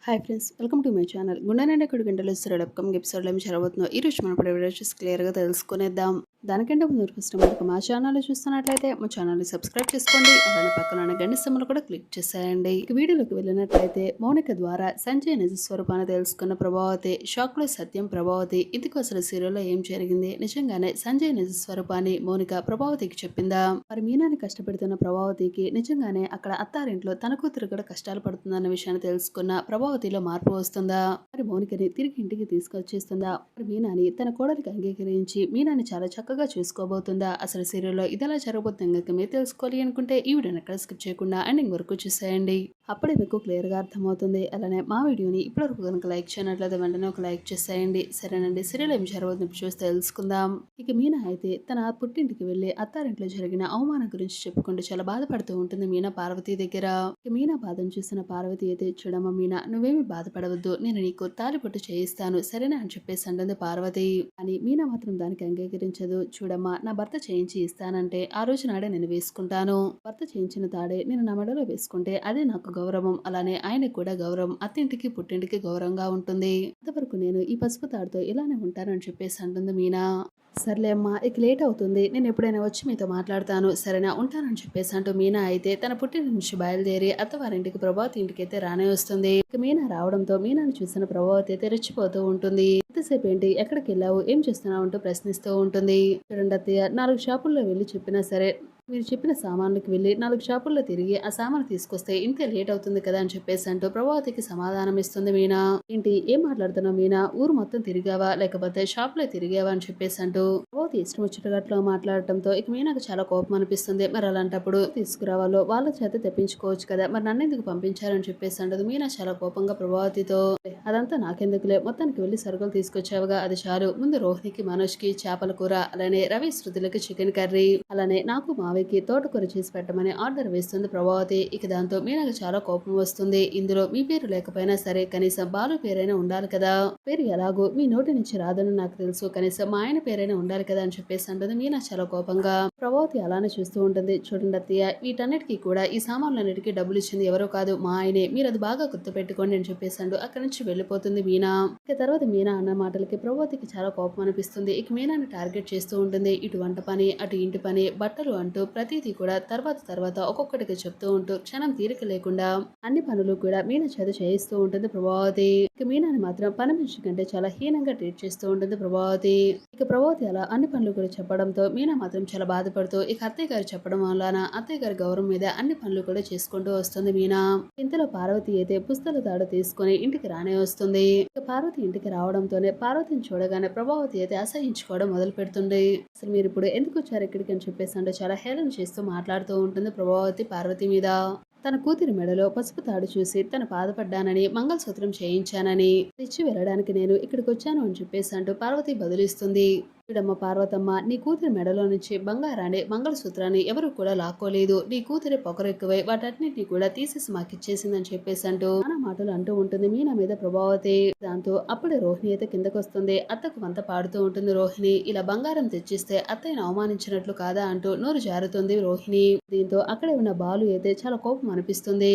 Hi friends, welcome to my channel. గుండె నిండా కుడి గంటలు సరళ అప్కమింగ్ ఎపిసోడ్లో ఏమి జరగబోతుందో ఈరోజు మనం ఇప్పుడు వీడియో క్లియర్గా తెలుసుకునేద్దాం. దానికంటే ముందు ఫస్ట్ మనకు మా ఛానల్ చూస్తున్నట్లయితే మా ఛానల్ని సబ్స్క్రైబ్ చేసుకోండి. అలానే పక్కన గంట సింబల్ కూడా క్లిక్ చేసేయండి. ఇక వీడియోలోకి వెళ్ళినట్లయితే మౌనిక ద్వారా సంజయ్ నిజ స్వరూపాన్ని తెలుసుకున్న ప్రభావతి, షాక్లో సత్యం ప్రభావతి ఇందుకు అసలు సీరియల్లో ఏం జరిగింది, నిజంగానే సంజయ్ నిజ స్వరూపాన్ని మౌనిక ప్రభావతికి చెప్పిందా, మరి మీనాని కష్టపెడుతున్న ప్రభావతికి నిజంగానే అక్కడ అత్తారింట్లో తన కూతురు కూడా కష్టాలు పడుతుందన్న విషయాన్ని తెలుసుకున్న ప్రభావతిలో మార్పు వస్తుందా, మరి మౌనికని తిరిగి ఇంటికి తీసుకొచ్చేస్తుందా, మరి మీనాని తన కోడలికి అంగీకరించి మీనాని చాలా చక్కగా చూసుకోబోతుందా, అసలు సీరియల్లో ఇదెలా జరగబోతుంది కనుక మీరు తెలుసుకోవాలి అనుకుంటే ఈ వీడియోని ఎక్కడ స్కిప్ చేయకుండా ఎండింగ్ వరకు చూసేయండి. అప్పుడే మీకు క్లియర్గా అర్థమవుతుంది. అలానే మా వీడియోని ఇప్పటివరకు కనుక లైక్ చేయనట్లయితే వెంటనే ఒక లైక్ చేసేయండి. సరేనండి, సీరియల్ ఏం జరగబోతుంది చూస్తే తెలుసుకుందాం. ఇక మీనా అయితే తన పుట్టింటికి వెళ్ళి అత్తారింట్లో జరిగిన అవమానం గురించి చెప్పుకుంటూ చాలా బాధపడుతూ ఉంటుంది మీనా పార్వతి దగ్గర. ఇక మీనా బాధను చూసిన పార్వతి అయితే, చూడమ్మ మీనా, నువ్వేమి బాధపడవద్దు, నేను నీకు తాలిపొట్టు చేయిస్తాను సరేనా అని చెప్పేసి అంటుంది పార్వతి. అని మీనా మాత్రం దానికి అంగీకరించదు. చూడమ్మా, నా భర్త చేయించి ఇస్తానంటే ఆ రోజు నాడే నేను వేసుకుంటాను. భర్త చేయించిన తాడే నేను నా మెడలో వేసుకుంటే అదే నాకు గౌరవం, అలానే ఆయనకు కూడా గౌరవం, అత్తింటికి పుట్టింటికి గౌరవంగా ఉంటుంది. అంతవరకు నేను ఈ పసుపు తాడుతో ఇలానే ఉంటానని చెప్పేసి అంటుంది మీనా. సర్లే అమ్మా, ఇక లేట్ అవుతుంది, నేను ఎప్పుడైనా వచ్చి మీతో మాట్లాడతాను సరేనా, ఉంటానని చెప్పేసి అంటూ మీనా అయితే తన పుట్టిన నుంచి బయలుదేరి అత్తవారింటికి ప్రభావతి ఇంటికి అయితే రానే వస్తుంది. ఇక మీనా రావడంతో మీనాను చూసిన ప్రభావతి అయితే రెచ్చిపోతూ ఉంటుంది. ఎంతసేపు ఏంటి, ఎక్కడికి వెళ్ళావు, ఏం చేస్తున్నావు అంటూ ప్రశ్నిస్తూ ఉంటుంది. చూడండి అత్తయ్య, 4 షాపుల్లో వెళ్ళి చెప్పినా సరే మీరు చెప్పిన సామాన్లకు వెళ్ళి 4 షాపుల్లో తిరిగి ఆ సామాను తీసుకొస్తే ఇంతే లేట్ అవుతుంది కదా అని చెప్పేసి అంటూ ప్రభావతికి సమాధానం ఇస్తుంది మీనా. ఏంటి, ఏం మాట్లాడుతున్నావు మీనా, ఊరు మొత్తం తిరిగావా లేకపోతే షాప్లో తిరిగావా అని చెప్పేసి అంటూ ప్రభావతి ఇష్టం వచ్చినట్లు మాట్లాడటంతో ఇక మీనాకు చాలా కోపం అనిపిస్తుంది. మరి అలాంటప్పుడు తీసుకురావాలో వాళ్ళ చేత తెప్పించుకోవచ్చు కదా, మరి నన్ను ఎందుకు పంపించారని చెప్పేసి అంటది మీనా చాలా కోపంగా ప్రభావతితో. అదంతా నాకెందుకులే, మొత్తానికి వెళ్ళి సరుకులు తీసుకొచ్చావుగా అది చాలు, ముందు రోహిణికి మనోజ్కి చేపల కూర, అలానే రవి శృతులకి చికెన్ కర్రీ, అలానే నాకు మావికి తోటకూర చేసి పెట్టమని ఆర్డర్ వేస్తుంది ప్రభావతి. ఇక దాంతో మీనాకు చాలా కోపం వస్తుంది. ఇందులో మీ పేరు లేకపోయినా సరే కనీసం బాలు పేరైనా ఉండాలి కదా, పేరు ఎలాగో మీ నోటి నుంచి రాదని నాకు తెలుసు, కనీసం మా ఆయన పేరైనా ఉండాలి కదా అని చెప్పేసి అంటుంది మీనా చాలా కోపంగా. ప్రభావతి అలానే చూస్తూ ఉంటుంది. చూడండి అత్తయ్య, వీటన్నిటికీ కూడా ఈ సామాన్లన్నిటికీ డబ్బులు ఇచ్చింది ఎవరో కాదు, మా ఆయనే, మీరు అది బాగా గుర్తు పెట్టుకోండి అని చెప్పేసి అంటూ అక్కడి నుంచి వెళ్ళిపోతుంది మీనా. ఇక తర్వాత మీనా అన్న మాటలకి ప్రభావతికి చాలా కోపం అనిపిస్తుంది. ఇక మీనాని టార్గెట్ చేస్తూ ఉంటుంది. ఇటు వంట పని, అటు ఇంటి పని, బట్టలు అంటూ ప్రతిదీ కూడా తర్వాత ఒక్కొక్కటిగా చెప్తూ ఉంటూ క్షణం తీరిక లేకుండా అన్ని పనులు కూడా మీనా చేత చేయిస్తూ ఉంటుంది ప్రభావతి. ఇక మీనాని మాత్రం పని మనిషి కంటే చాలా హీనంగా ట్రీట్ చేస్తూ ఉంటుంది ప్రభావతి. ఇక ప్రభావతి అలా అన్ని పనులు కూడా చెప్పడంతో మీనా మాత్రం చాలా బాధపడుతూ ఇక అత్తయ్య గారు చెప్పడం వలన అత్తయ్య గారి గౌరవం మీద అన్ని పనులు కూడా చేసుకుంటూ వస్తుంది మీనా. ఇంతలో పార్వతి అయితే పుస్తల తాడు తీసుకుని ఇంటికి రానే వస్తుంది. ఇక పార్వతి ఇంటికి రావడంతోనే పార్వతిని చూడగానే ప్రభావతి అయితే అసహించుకోవడం మొదలు పెడుతుంది. అసలు మీరు ఇప్పుడు ఎందుకు వచ్చారు ఇక్కడికి అని చెప్పేసి అంటే చాలా హేళన చేస్తూ మాట్లాడుతూ ఉంటుంది ప్రభావతి పార్వతి మీద. తన కూతురి మెడలో పసుపు తాడు చూసి తను బాధపడ్డానని, మంగళసూత్రం చేయించానని, తెచ్చి వెళ్ళడానికి నేను ఇక్కడికి వచ్చాను అని చెప్పేసి అంటూ పార్వతి బదులిస్తుంది. చూడమ్మ పార్వతమ్మ, నీ కూతురి మెడలో నుంచి బంగారాన్ని, మంగళసూత్రాన్ని ఎవరు కూడా లాక్కోలేదు, నీ కూతురి పొగరు ఎక్కువై వాటన్నిటిని కూడా తీసేసి మాకిచ్చేసిందని చెప్పేసి అంటూ నానా మాటలు అంటూ ఉంటుంది మీనా మీద ప్రభావతి. దాంతో అప్పుడే రోహిణి అయితే కిందకు వస్తుంది. అత్తకు వంత పాడుతూ ఉంటుంది రోహిణి. ఇలా బంగారం తెచ్చిస్తే అత్తయ్యను అవమానించినట్లు కాదా అంటూ నోరు జారుతుంది రోహిణి. దీంతో అక్కడే ఉన్న బాలు అయితే చాలా కోపం అనిపిస్తుంది.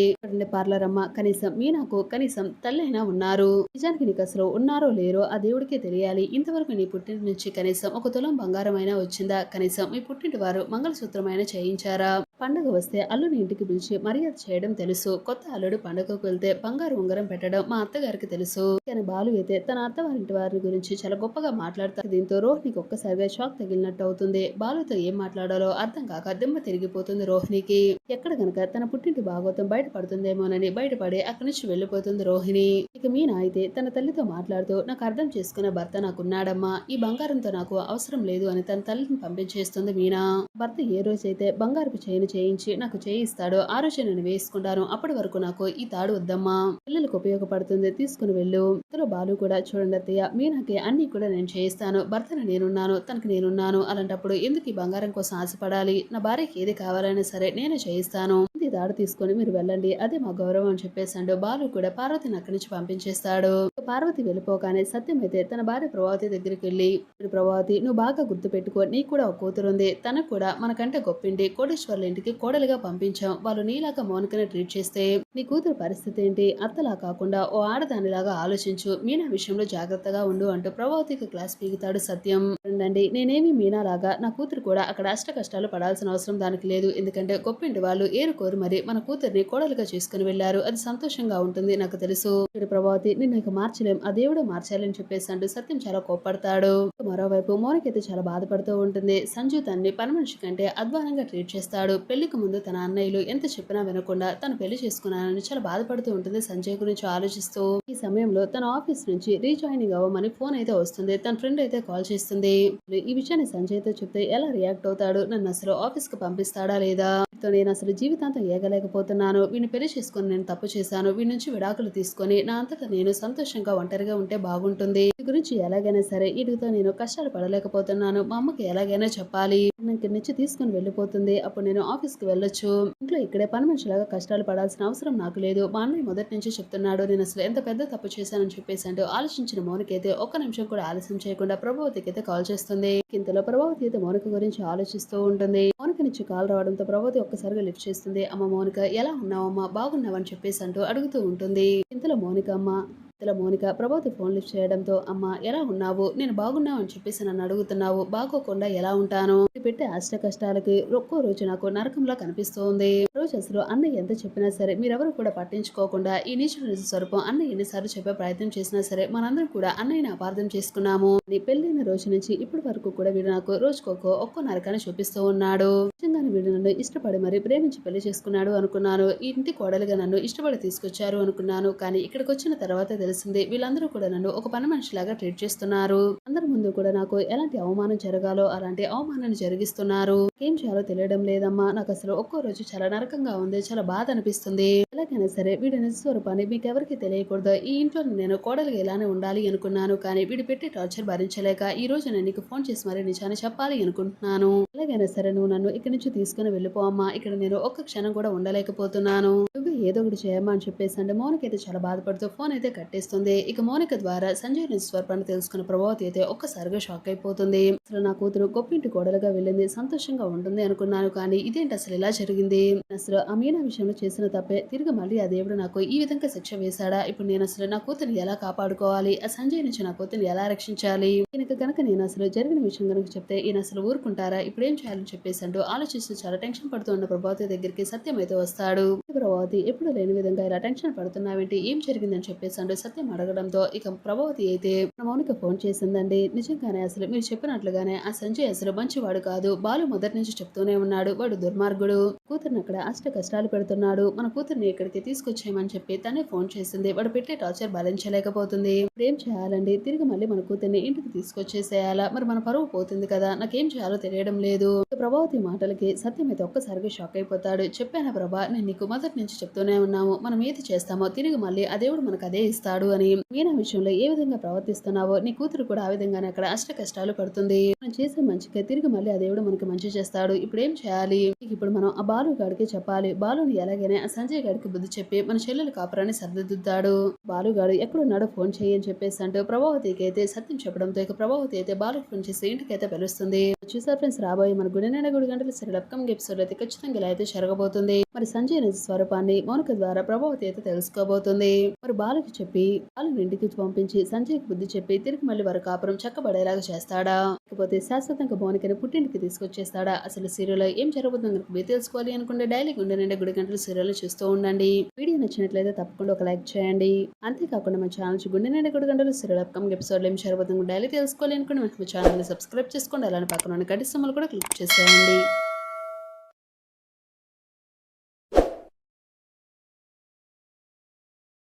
పార్లర్ అమ్మ, కనీసం మీనాకు కనీసం తల్లైనా ఉన్నారు, నిజానికి నీకు అసలు ఉన్నారో లేరో ఆ దేవుడికే తెలియాలి, ఇంతవరకు నీ పుట్టింటి నుంచి కనీసం 1 తులం బంగారం అయినా వచ్చిందా, కనీసం మీ పుట్టింటి వారు మంగళసూత్రమైనా చేయించారా, పండుగ వస్తే అల్లుని ఇంటికి పిలిచి మర్యాద చేయడం తెలుసు, కొత్త అల్లుడు పండుగకు వెళ్తే బంగారు ఉంగరం పెట్టడం మా అత్తగారికి తెలుసు. కానీ బాలు అయితే తన అత్తవారింటి వారి గురించి చాలా గొప్పగా మాట్లాడతారు. దీంతో రోహిణికి ఒక్కసారిగా షాక్ తగిలినట్టు అవుతుంది. బాలుతో ఏం మాట్లాడాలో అర్థం కాక దిమ్మ తిరిగిపోతుంది రోహిణికి. ఎక్కడ గనక తన పుట్టింటి భాగోతం బయటపడుతుందేమోనని భయపడి అక్కడి నుంచి వెళ్ళిపోతుంది రోహిణి. ఇక మీనా అయితే తన తల్లితో మాట్లాడుతూ, నాకు అర్థం చేసుకున్న భర్త నాకున్నాడమ్మా, ఈ బంగారంతో నాకు అవసరం లేదు అని తన తల్లిని పంపించేస్తుంది మీనా. భర్త ఏ రోజైతే బంగారపు చైన్ చేయించి నాకు చేయిస్తాడో ఆ రోజే నేను వేసుకుంటాను, అప్పటి వరకు నాకు ఈ తాడు వద్దమ్మా, పిల్లలకు ఉపయోగపడుతుంది, తీసుకుని వెళ్ళు. ఇందులో బాలు కూడా, చూడండి అత్తయ్య, మీనాకి అన్ని కూడా నేను చేయిస్తాను, భర్తను నేనున్నాను, తనకు నేనున్నాను, అలాంటప్పుడు ఎందుకు ఈ బంగారం కోసం ఆశపడాలి, నా భార్యకి ఏది కావాలైనా సరే నేనే చేయిస్తాను, ఇది దాడి తీసుకొని మీరు వెళ్ళండి, అదే మా గౌరవం అని చెప్పేసాడు. బాలు కూడా పార్వతిని అక్కడి నుంచి పంపించేస్తాడు. పార్వతి వెళ్ళిపోగానే సత్యం అయితే తన భార్య ప్రభావతి దగ్గరికి వెళ్ళి, ప్రభావతి నువ్వు బాగా గుర్తు పెట్టుకో, నీకు కూడా ఒక కూతురు ఉంది, తనకు కూడా మనకంటే గొప్పింటి కోటేశ్వర్ల ఇంటికి కోడలిగా పంపించాం. వాళ్ళు నీలాగా మౌనికని ట్రీట్ చేస్తే నీ కూతురు పరిస్థితి ఏంటి? అత్తలా కాకుండా ఓ ఆడదానిలాగా ఆలోచించు, మీనా విషయంలో జాగ్రత్తగా ఉండు అంటూ ప్రభావతికి క్లాస్ పీగుతాడు సత్యం. అండి నేనేమి మీనాలాగా నా కూతురు కూడా అక్కడ అష్ట కష్టాలు పడాల్సిన అవసరం దానికి లేదు. ఎందుకంటే గొప్పింటి వాళ్ళు ఏరుకోరు మరి మన కూతుర్ని కోడలుగా చేసుకుని వెళ్లారు, అది సంతోషంగా ఉంటుంది నాకు తెలుసు. ప్రభావతి నిన్ను మార్చలేం, ఆ దేవుడే మార్చాలని చెప్పేసి అంటూ సత్యం చాలా కోప్పడతాడు. మరోవైపు మౌనికైతే చాలా బాధపడుతూ ఉంటుంది. సంజు తన్ని పని మనిషి కంటే అధ్వానంగా ట్రీట్ చేస్తాడు. పెళ్లికి ముందు తన అన్నయ్యలు ఎంత చెప్పినా వినకుండా తను పెళ్లి చేసుకున్నానని చాలా బాధపడుతూ ఉంటుంది సంజయ్ గురించి ఆలోచిస్తూ. ఈ సమయంలో తన ఆఫీస్ నుంచి రీజాయినింగ్ అవ్వమని ఫోన్ అయితే వస్తుంది. తన ఫ్రెండ్ అయితే కాల్ చేస్తుంది. ఈ విషయాన్ని సంజయ్ తో చెప్తే ఎలా రియాక్ట్ అవుతాడు, నన్ను అసలు ఆఫీస్ కు పంపిస్తాడా లేదా, నేను అసలు జీవితాంతం ఏగలేకపోతున్నాను, వీడిని పెళ్లి చేసుకుని నేను తప్పు చేశాను, వీడి నుంచి విడాకులు తీసుకొని నా అంతటా నేను సంతోషంగా ఒంటరిగా ఉంటే బాగుంటుంది, ఈ గురించి ఎలాగైనా సరే వీటితో నేను కష్టాలు పడలేకపోతున్నాను, మా అమ్మకి ఎలాగైనా చెప్పాలి, ఇక్కడి నుంచి తీసుకుని వెళ్ళిపోతుంది, అప్పుడు నేను ఆఫీస్ కి వెళ్ళొచ్చు, ఇంట్లో ఇక్కడే పని మనిషిలాగా కష్టాలు పడాల్సిన అవసరం నాకు లేదు, మా అన్నయ్య మొదటి నుంచి చెప్తున్నాడు నేను అసలు ఎంత పెద్ద తప్పు చేశానని చెప్పేసి అంటూ ఆలోచించిన మౌనికైతే ఒక్క నిమిషం కూడా ఆలస్యం చేయకుండా ప్రభావతికి అయితే కాల్ చేస్తుంది. ఇంతలో ప్రభావతి అయితే మౌనిక గురించి ఆలోచిస్తూ ఉంటుంది. మౌనిక నుంచి కాల్ రావడంతో ప్రభావతి ఒక్కసారిగా లిఫ్ట్ చేస్తుంది. అమ్మ మౌనిక ఎలా ఉన్నావమ్మా, బాగున్నావని చెప్పేసి అంటూ అడుగుతూ ఉంటుంది. ఇంతలో మౌనిక ప్రభావతి ఫోన్ లిఫ్ట్ చేయడంతో అమ్మ ఎలా ఉన్నావు, నేను బాగున్నావు అని చెప్పేసి నన్ను అడుగుతున్నావు, బాగోకుండా ఎలా ఉంటాను, పెట్టే అష్ట కష్టాలకి ఒక్కో రోజు నాకు నరకంలా కనిపిస్తోంది, రోజు అసలు అన్నయ్య ఎంత చెప్పినా సరే మీరెవరు కూడా పట్టించుకోకుండా ఈ నీచుల స్వరూపం అన్నయ్య ఎన్నిసార్లు చెప్పే ప్రయత్నం చేసినా సరే మనందరం కూడా అన్నయ్యని అపార్థం చేసుకున్నాము, నీ పెళ్లైన రోజు నుంచి ఇప్పటి వరకు కూడా వీడు నాకు రోజుకొక్కో ఒక్కో నరకాన్ని చూపిస్తూ ఉన్నాడు, నిజంగానే వీడు నన్ను ఇష్టపడి మరి ప్రేమించి పెళ్లి చేసుకున్నాడు అనుకున్నాను, ఈ ఇంటి కోడలుగా నన్ను ఇష్టపడి తీసుకొచ్చారు అనుకున్నాను, కానీ ఇక్కడికి వచ్చిన తర్వాత తెలిసింది వీళ్ళందరూ కూడా నన్ను ఒక పని మనిషిలాగా ట్రీట్ చేస్తున్నారు, అందరి ముందు కూడా నాకు ఎలాంటి అవమానం జరగాలో అలాంటి అవమానాన్ని జరిగిస్తున్నారు, ఏం చేయాలో తెలియడం లేదమ్మా, నాకు అసలు ఒక్కో రోజు చాలా నరకంగా ఉంది, చాలా బాధ అనిపిస్తుంది, ఎలాగైనా సరే వీడి నిజ స్వరూపాన్ని మీకెవరికి తెలియకూడదు, ఈ ఇంట్లో నేను కోడలుగా ఇలానే ఉండాలి అనుకున్నాను, కానీ వీడు పెట్టి టార్చర్ భరించలేక ఈ రోజు నేను నీకు ఫోన్ చేసి మరీ నిజాన్ని చెప్పాలి అనుకుంటున్నాను, ఎలాగైనా సరే నువ్వు నన్ను ఇక్కడి నుంచి తీసుకుని వెళ్ళిపో అమ్మా, ఇక్కడ నేను ఒక్క క్షణం కూడా ఉండలేకపోతున్నాను, నువ్వు ఏదో ఒకటి చేయమ్మా అని చెప్పేసి అంటే మౌనిక అయితే చాలా బాధపడుతూ ఫోన్ అయితే కట్టేస్తుంది. ఇక మౌనిక ద్వారా సంజయ్ నిజ స్వరూపాన్ని తెలుసుకున్న ప్రభావతి అయితే ఒక్కసారిగా షాక్ అయిపోతుంది. అసలు నా కూతురు గొప్పింటి కోడలుగా వెళ్ళింది, సంతోషంగా ఉంటుంది అనుకున్నాను, కానీ ఇదేంటి అసలు ఇలా జరిగింది, అసలు ఆ మీనా విషయంలో చేసిన తప్పే తిరిగి మళ్ళీ ఆ దేవుడు నాకు ఈ విధంగా శిక్ష వేశాడా, ఇప్పుడు నేను అసలు నా కూతురిని ఎలా కాపాడుకోవాలి, ఆ సంజయ్ నుంచి నా కూతురిని ఎలా రక్షించాలి, ఈయనకి కనుక నేను అసలు జరిగిన విషయం కనుక చెప్తే ఈయన అసలు ఊరుకుంటారా, ఇప్పుడు ఏం చేయాలని చెప్పేసి అంటూ ఆలోచిస్తూ చాలా టెన్షన్ పడుతూ ఉన్న ప్రభావతి దగ్గరికి సత్యం అయితే వస్తాడు. ప్రభావతి ఎప్పుడు లేని విధంగా ఇలా టెన్షన్ పడుతున్నావేంటి, ఏం జరిగిందని చెప్పేసి అంటూ సత్యం అడగడంతో ఇక ప్రభావతి అయితే మౌనిక ఫోన్ చేసిందండి, నిజంగానే అసలు మీరు చెప్పినట్లుగానే ఆ సంజయ్ అసలు మంచివాడు కాదు, బాలు మొదటి నుంచి చెప్తూనే ఉన్నాడు వాడు దుర్మార్గుడు, కూతుర్ని అక్కడ అష్ట కష్టాలు పెడుతున్నాడు, మన కూతుర్ని ఇక్కడికి తీసుకొచ్చేయమని చెప్పి తనే ఫోన్ చేసింది, వాడు పెట్టే టార్చర్ భరించలేకపోతుంది, ఏం చేయాలండి, తిరిగి మళ్ళీ మన కూతుర్ని ఇంటికి తీసుకొచ్చేసేయాలా, మరి మన పరువు పోతుంది కదా, నాకేం చేయాలో తెలియడం లేదు, ప్రభావతి మాటలకి సత్యం అయితే ఒక్కసారిగా షాక్ అయిపోతాడు. చెప్పానా ప్రభా, నేను నీకు మొదటి నుంచి చెప్తూనే ఉన్నాము, మనం ఏది చేస్తామో తిరిగి మళ్ళీ ఆ దేవుడు మనకు అదే ఇస్తాడు అని, మీనా విషయంలో ఏ విధంగా ప్రవర్తిస్తున్నావో నీ కూతురు కూడా ఆ విధంగానే అక్కడ అష్ట కష్టాలు పడుతుంది, మనం చేసే మంచిగా తిరిగి మళ్ళీ ఆ దేవుడు మనకి మంచి చేస్తాడు, ఇప్పుడు ఏం చేయాలి, ఇప్పుడు మనం ఆ బాలు గాడికి చెప్పాలి, బాలుని ఎలాగైనా ఆ సంజయ్ గాడికి బుద్ధి చెప్పి మన చెల్లెలు కాపురాన్ని సర్దిద్దుతాడు, బాలుగాడు ఎక్కడున్నాడో ఫోన్ చేయి అని చెప్పేసి అంటూ ప్రభావతికి అయితే సత్యం చెప్పడంతో ఇక ప్రభావతి అయితే బాలు ఫోన్ చేసి ఇంటికి అయితే పిలుస్తుంది. చూసారు ఫ్రెండ్స్, రాబోయే మన గుడినైనా 3 గంటల సీరియల్ అప్కమింగ్ ఎపిసోడ్ అయితే ఖచ్చితంగా ఇలా అయితే జరగబోతుంది. మరి సంజయ్ నిజ స్వరూపాన్ని మౌనిక ద్వారా ప్రభావతి అయితే తెలుసుకోబోతుంది. మరి బాలుకి చెప్పి బాలుని ఇంటికి పంపించి సంజయ్కి బుద్ధి చెప్పి తిరిగి మళ్ళీ వారి కాపురం చక్కబడేలాగా చేస్తాడా, లేకపోతే శాశ్వతంగా మౌనికని పుట్టింటికి తీసుకొచ్చేస్తాడా, అసలు సీరియల్ ఏం జరగబోతుందో కనుక మీరు తెలుసుకోవాలి అనుకుంటే డైలీ గుండెనిండా 3 గంటల సీరియల్ చూస్తూ ఉండండి. వీడియో నచ్చినట్లయితే తప్పకుండా ఒక లైక్ చేయండి. అంతేకాకుండా మన ఛానల్ గుండెనిండా 3 గంటల సీరియల్ అప్కమింగ్ ఎపిసోడ్ ఏం జరగబోతుందో డైలీ తెలుసుకోవాలి అనుకుంటే మన ఛానల్ సబ్స్క్రైబ్ చేసుకోండి, అలానే పక్కన గంట సింబల్ కూడా క్లిక్ చేసేయండి.